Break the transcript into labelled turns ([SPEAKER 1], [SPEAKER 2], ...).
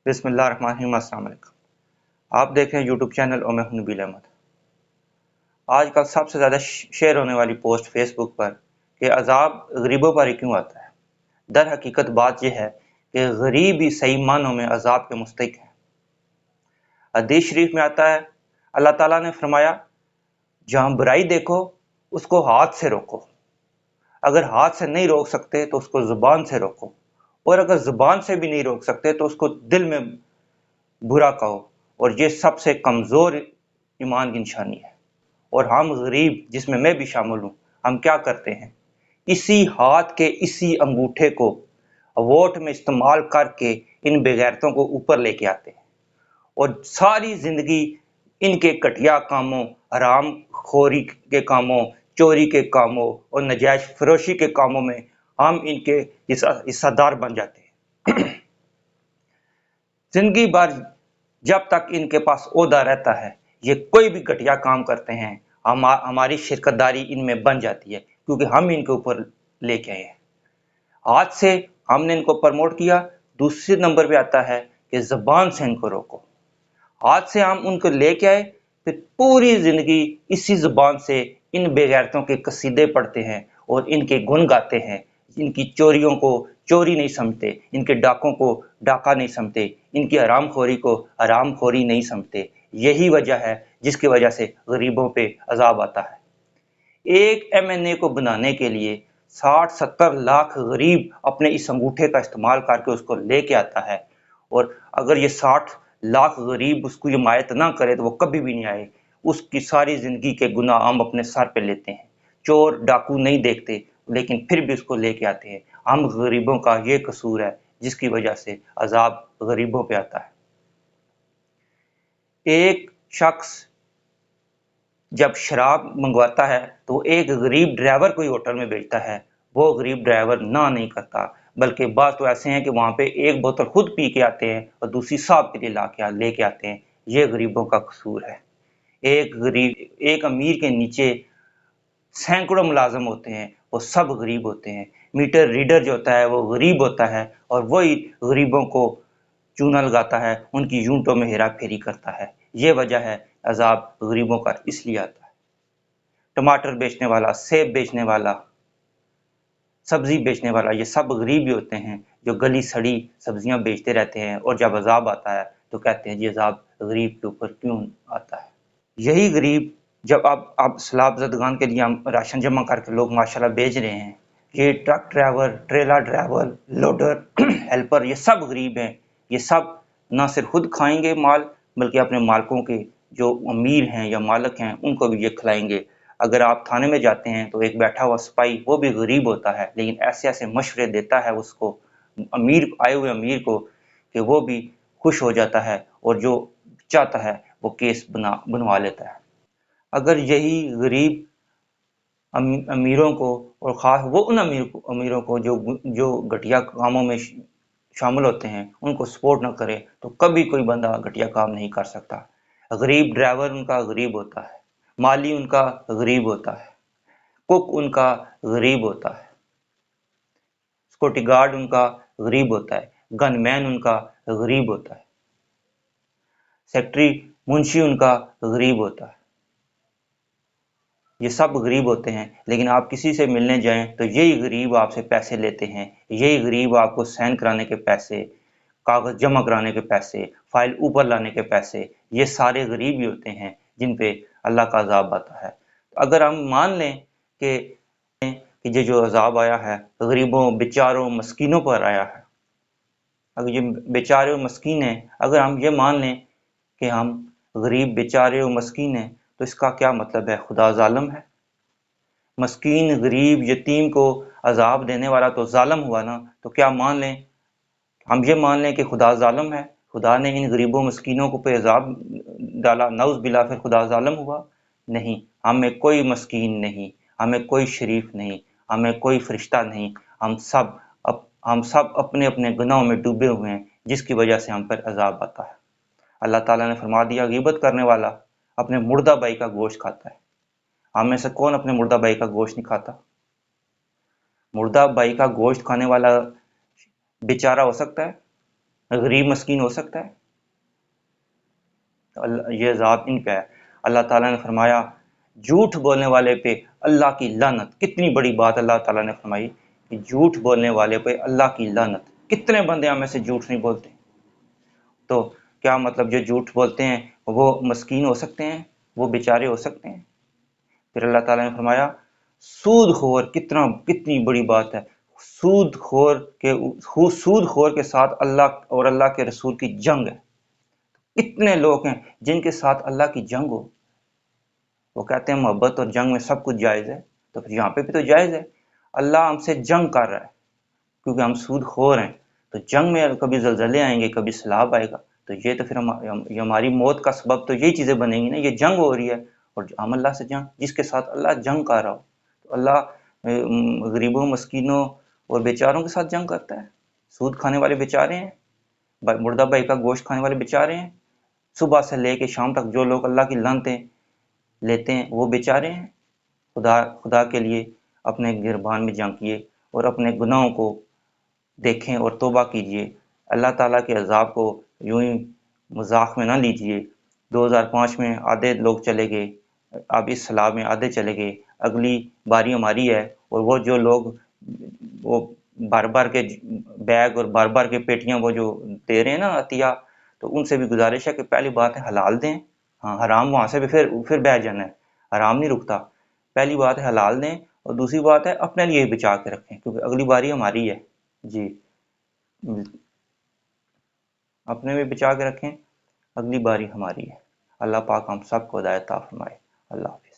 [SPEAKER 1] بسم اللہ الرحمن الرحیم۔ السلام علیکم، آپ دیکھ رہے ہیں یوٹیوب چینل اور میں ہوں نبیل احمد۔ آج کل سب سے زیادہ شیئر ہونے والی پوسٹ فیس بک پر کہ عذاب غریبوں پر ہی کیوں آتا ہے۔ در حقیقت بات یہ ہے کہ غریب ہی صحیح معنوں میں عذاب کے مستحق ہیں۔ حدیث شریف میں آتا ہے، اللہ تعالیٰ نے فرمایا جہاں برائی دیکھو اس کو ہاتھ سے روکو، اگر ہاتھ سے نہیں روک سکتے تو اس کو زبان سے روکو، اور اگر زبان سے بھی نہیں روک سکتے تو اس کو دل میں برا کہو، اور یہ سب سے کمزور ایمان کی نشانی ہے۔ اور ہم غریب، جس میں میں بھی شامل ہوں، ہم کیا کرتے ہیں؟ اسی ہاتھ کے اسی انگوٹھے کو ووٹ میں استعمال کر کے ان بغیرتوں کو اوپر لے کے آتے ہیں، اور ساری زندگی ان کے گھٹیا کاموں، حرام خوری کے کاموں، چوری کے کاموں اور نجائز فروشی کے کاموں میں ہم ان کے حصہ دار بن جاتے ہیں۔ زندگی بھر جب تک ان کے پاس عہدہ رہتا ہے، یہ کوئی بھی گھٹیا کام کرتے ہیں، ہماری شرکت داری ان میں بن جاتی ہے، کیونکہ ہم ان کے اوپر لے کے آئے ہیں۔ ہاتھ سے ہم نے ان کو پرموٹ کیا۔ دوسرے نمبر پہ آتا ہے کہ زبان سے ان کو روکو۔ ہاتھ سے ہم ان کو لے کے آئے، پھر پوری زندگی اسی زبان سے ان بے غیرتوں کے قصیدے پڑھتے ہیں اور ان کے گن گاتے ہیں۔ ان کی چوریوں کو چوری نہیں سمجھتے، ان کے ڈاکوں کو ڈاکہ نہیں سمجھتے، ان کی حرام خوری کو حرام خوری نہیں سمجھتے۔ یہی وجہ ہے جس کی وجہ سے غریبوں پہ عذاب آتا ہے۔ ایک M&A کو بنانے کے لیے 60-70 لاکھ غریب اپنے اس انگوٹھے کا استعمال کر کے اس کو لے کے آتا ہے، اور اگر یہ 60 لاکھ غریب اس کو حمایت نہ کرے تو وہ کبھی بھی نہیں آئے۔ اس کی ساری زندگی کے گناہ ہم اپنے سر پہ لیتے ہیں۔ چور ڈاکو نہیں دیکھتے، لیکن پھر بھی اس کو لے کے آتے ہیں۔ ہم غریبوں کا یہ قصور ہے جس کی وجہ سے عذاب غریبوں پہ آتا ہے۔ ایک شخص جب شراب منگواتا ہے تو ایک غریب ڈرائیور کو ہی ہوٹل میں بھیجتا ہے، وہ غریب ڈرائیور نہ نہیں کرتا، بلکہ بعض تو ایسے ہیں کہ وہاں پہ ایک بوتل خود پی کے آتے ہیں اور دوسری صاحب کے لیے لے کے آتے ہیں۔ یہ غریبوں کا قصور ہے۔ ایک امیر کے نیچے سینکڑوں ملازم ہوتے ہیں، وہ سب غریب ہوتے ہیں۔ میٹر ریڈر جو ہوتا ہے وہ غریب ہوتا ہے، اور وہی غریبوں کو چونا لگاتا ہے، ان کی یونٹوں میں ہیرا پھیری کرتا ہے۔ یہ وجہ ہے عذاب غریبوں کا اس لیے آتا ہے۔ ٹماٹر بیچنے والا، سیب بیچنے والا، سبزی بیچنے والا، یہ سب غریب ہی ہوتے ہیں جو گلی سڑی سبزیاں بیچتے رہتے ہیں، اور جب عذاب آتا ہے تو کہتے ہیں جی عذاب غریب کے اوپر کیوں آتا ہے۔ یہی غریب جب آپ سیلاب زدگان کے لیے ہم راشن جمع کر کے لوگ ماشاءاللہ بیچ رہے ہیں، یہ truck driver, trailer driver, loader, helper, یہ سب غریب ہیں۔ یہ سب نہ صرف خود کھائیں گے مال، بلکہ اپنے مالکوں کے جو امیر ہیں یا مالک ہیں ان کو بھی یہ کھلائیں گے۔ اگر آپ تھانے میں جاتے ہیں تو ایک بیٹھا ہوا سپاہی، وہ بھی غریب ہوتا ہے، لیکن ایسے ایسے مشورے دیتا ہے اس کو، آئے ہوئے امیر کو، کہ وہ بھی خوش ہو جاتا ہے اور جو چاہتا ہے وہ کیس بنوا لیتا ہے۔ اگر یہی غریب امیروں کو، اور خاص وہ ان امیروں کو جو گھٹیا کاموں میں شامل ہوتے ہیں، ان کو سپورٹ نہ کرے تو کبھی کوئی بندہ گھٹیا کام نہیں کر سکتا۔ غریب ڈرائیور ان کا غریب ہوتا ہے، مالی ان کا غریب ہوتا ہے، کک ان کا غریب ہوتا ہے، سیکورٹی گارڈ ان کا غریب ہوتا ہے، گن مین ان کا غریب ہوتا ہے، سیکٹری منشی ان کا غریب ہوتا ہے۔ یہ سب غریب ہوتے ہیں، لیکن آپ کسی سے ملنے جائیں تو یہی غریب آپ سے پیسے لیتے ہیں، یہی غریب آپ کو سائن کرانے کے پیسے، کاغذ جمع کرانے کے پیسے، فائل اوپر لانے کے پیسے، یہ سارے غریب ہی ہوتے ہیں جن پہ اللہ کا عذاب آتا ہے۔ اگر ہم مان لیں کہ یہ جو عذاب آیا ہے غریبوں، بیچاروں، مسکینوں پر آیا ہے، اگر یہ بیچارے و مسکین ہیں، اگر ہم یہ مان لیں کہ ہم غریب، بیچارے و مسکین ہیں، تو اس کا کیا مطلب ہے؟ خدا ظالم ہے؟ مسکین، غریب، یتیم کو عذاب دینے والا تو ظالم ہوا نا؟ تو کیا ہم یہ مان لیں کہ خدا ظالم ہے؟ خدا نے ان غریبوں مسکینوں کو پہ عذاب ڈالا، نعوذ باللہ، پھر خدا ظالم ہوا؟ نہیں، ہمیں کوئی مسکین نہیں، ہمیں کوئی شریف نہیں، ہمیں کوئی فرشتہ نہیں، ہم سب اپنے اپنے گناہوں میں ڈوبے ہوئے ہیں، جس کی وجہ سے ہم پر عذاب آتا ہے۔ اللہ تعالیٰ نے فرما دیا غیبت کرنے والا اپنے مردہ بھائی کا گوشت کھاتا ہے۔ ہم میں سے کون اپنے مردہ بھائی کا گوشت نہیں کھاتا؟ مردہ بھائی کا گوشت کھانے والا بیچارہ ہو سکتا ہے؟ غریب مسکین ہو سکتا ہے؟ یہ عذاب ان پہ ہے۔ اللہ تعالیٰ نے فرمایا جھوٹ بولنے والے پہ اللہ کی لعنت، کتنی بڑی بات اللہ تعالیٰ نے فرمائی کہ جھوٹ بولنے والے پہ اللہ کی لعنت۔ کتنے بندے ہم میں سے جھوٹ نہیں بولتے؟ تو کیا مطلب جو جھوٹ بولتے ہیں وہ مسکین ہو سکتے ہیں، وہ بیچارے ہو سکتے ہیں؟ پھر اللہ تعالیٰ نے فرمایا سود خور، کتنی بڑی بات ہے، سود خور کے ساتھ اللہ اور اللہ کے رسول کی جنگ ہے۔ کتنے لوگ ہیں جن کے ساتھ اللہ کی جنگ ہو، وہ کہتے ہیں محبت اور جنگ میں سب کچھ جائز ہے، تو پھر یہاں پہ بھی تو جائز ہے۔ اللہ ہم سے جنگ کر رہا ہے کیونکہ ہم سود خور ہیں، تو جنگ میں کبھی زلزلے آئیں گے، کبھی سیلاب آئے گا، تو یہ تو پھر یہ ہماری موت کا سبب تو یہی چیزیں بنیں گی نا، یہ جنگ ہو رہی ہے۔ اور ہم اللہ سے جنگ، جس کے ساتھ اللہ جنگ کر رہا ہو، تو اللہ غریبوں، مسکینوں اور بیچاروں کے ساتھ جنگ کرتا ہے۔ سود کھانے والے بیچارے ہیں، مردہ بھائی کا گوشت کھانے والے بیچارے ہیں، صبح سے لے کے شام تک جو لوگ اللہ کی لعنتیں لیتے ہیں وہ بیچارے ہیں۔ خدا کے لیے اپنے گربان میں جنگ کیے اور اپنے گناہوں کو دیکھیں اور توبہ کیجئے۔ اللہ تعالیٰ کے عذاب کو یوں ہی مذاق میں نہ لیجئے۔ 2005 میں آدھے لوگ چلے گئے، اب اس سیلاب میں آدھے چلے گئے، اگلی باری ہماری ہے۔ اور وہ جو لوگ وہ بار بار کے بیگ اور بار بار کے پیٹیاں وہ جو دے رہے ہیں نا عطیہ، تو ان سے بھی گزارش ہے کہ پہلی بات ہے حلال دیں۔ ہاں، حرام وہاں سے بھی پھر بہ جانا ہے، حرام نہیں رکتا۔ پہلی بات ہے حلال دیں، اور دوسری بات ہے اپنے لیے بچا کے رکھیں کیونکہ اگلی باری ہماری ہے۔ جی، اپنے بھی بچا کے رکھیں، اگلی باری ہماری ہے۔ اللہ پاک ہم سب کو ہدایت عطا فرمائے۔ اللہ حافظ۔